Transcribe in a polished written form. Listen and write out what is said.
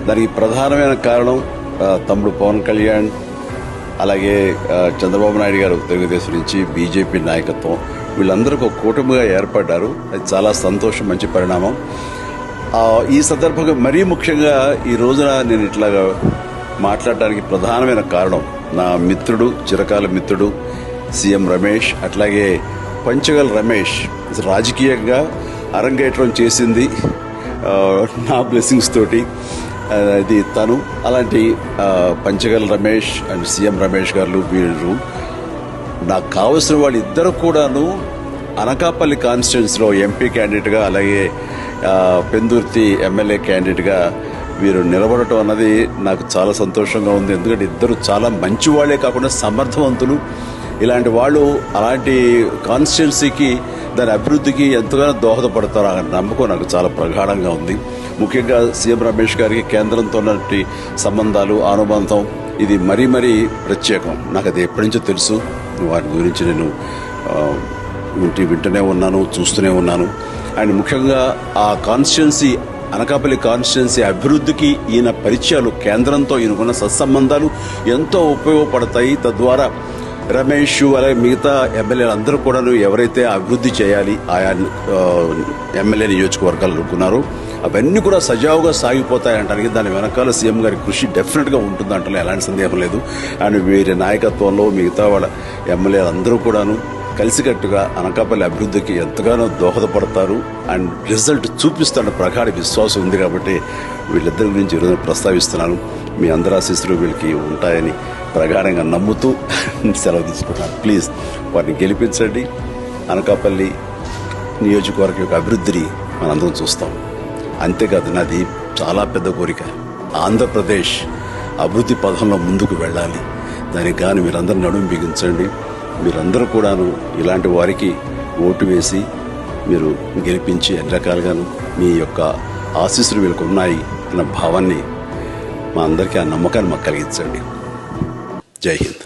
దానికి ప్రధానమైన కారణం తమ్ముడు పవన్ కళ్యాణ్, అలాగే చంద్రబాబు నాయుడు గారు తెలుగుదేశం నుంచి, బీజేపీ నాయకత్వం, వీళ్ళందరూ ఒక కూటమిగా ఏర్పడ్డారు. అది చాలా సంతోషం, మంచి పరిణామం. ఈ సందర్భంగా మరీ ముఖ్యంగా ఈ రోజున నేను ఇట్లాగా మాట్లాడడానికి ప్రధానమైన కారణం నా మిత్రుడు, చిరకాల మిత్రుడు సీఎం రమేష్, అట్లాగే పంచగల్ రమేష్ రాజకీయంగా అరంగేట్రం చేసింది నా బ్లెస్సింగ్స్ తోటి. అది తను. అలాంటి పంచగల్ రమేష్ అండ్ సీఎం రమేష్ గారు వీరు నాకు కావలసిన వాళ్ళు ఇద్దరు కూడాను అనకాపల్లి కాన్స్టిట్యున్సీలో ఎంపీ క్యాండిడేట్గా, అలాగే పెందుర్తి ఎమ్మెల్యే క్యాండిడేట్గా వీరు నిలబడటం అన్నది నాకు చాలా సంతోషంగా ఉంది. ఎందుకంటే ఇద్దరు చాలా మంచి వాళ్లే కాకుండా సమర్థవంతులు. ఇలాంటి వాళ్ళు అలాంటి కాన్స్టిట్యున్సీకి, దాని అభివృద్ధికి ఎంతగానో దోహదపడతారు అనే నమ్మకం నాకు చాలా ప్రగాఢంగా ఉంది. ముఖ్యంగా సీఎం రమేష్ గారికి కేంద్రంతో ఉన్నటువంటి సంబంధాలు, అనుబంధం ఇది మరీ మరీ ప్రత్యేకం. నాకు అది ఎప్పటి నుంచో తెలుసు. వారి గురించి నేను వింటూనే ఉన్నాను, చూస్తూనే ఉన్నాను. అండ్ ముఖ్యంగా ఆ కాన్స్టిట్యున్సీ, అనకాపల్లి కాన్స్టిట్యున్సీ అభివృద్ధికి ఈయన పరిచయాలు, కేంద్రంతో ఈయనకున్న సత్సంబంధాలు ఎంతో ఉపయోగపడతాయి. తద్వారా రమేష్ అలాగే మిగతా ఎమ్మెల్యేలు అందరూ కూడా ఎవరైతే అభివృద్ధి చేయాలి ఆయా ఎమ్మెల్యే నియోజకవర్గాలు అనుకున్నారో అవన్నీ కూడా సజావుగా సాగిపోతాయంటానికి దాని వెనకాల సీఎం గారి కృషి డెఫినెట్గా ఉంటుందంటే ఎలాంటి సందేహం లేదు. అండ్ వీరి నాయకత్వంలో మిగతా వాళ్ళ ఎమ్మెల్యేలు అందరూ కూడాను కలిసికట్టుగా అనకాపల్లి అభివృద్ధికి ఎంతగానో దోహదపడతారు అండ్ రిజల్ట్ చూపిస్తాడు ప్రగాఢ విశ్వాసం ఉంది. కాబట్టి వీళ్ళిద్దరి గురించి ఈరోజు ప్రస్తావిస్తున్నాను. మీ అందరి ఆశీస్సులు వీళ్ళకి ఉంటాయని ప్రగాఢంగా నమ్ముతూ సెలవు తీసుకుంటున్నాను. ప్లీజ్ వారిని గెలిపించండి. అనకాపల్లి నియోజకవర్గం యొక్క అభివృద్ధిని మనందరం చూస్తాం. అంతేకాదు నాది చాలా పెద్ద కోరిక, ఆంధ్రప్రదేశ్ అభివృద్ధి పథంలో ముందుకు వెళ్ళాలి. దానికి కానీ మీరందరూ నడుము బిగించండి. మీరందరూ కూడాను ఇలాంటి వారికి ఓటు వేసి మీరు గెలిపించి అన్ని రకాలుగాను మీ యొక్క ఆశీస్సులు వీళ్ళకు ఉన్నాయి అన్న భావాన్ని మా అందరికీ, ఆ నమ్మకాన్ని మాకు కలిగించండి. జై హింద్.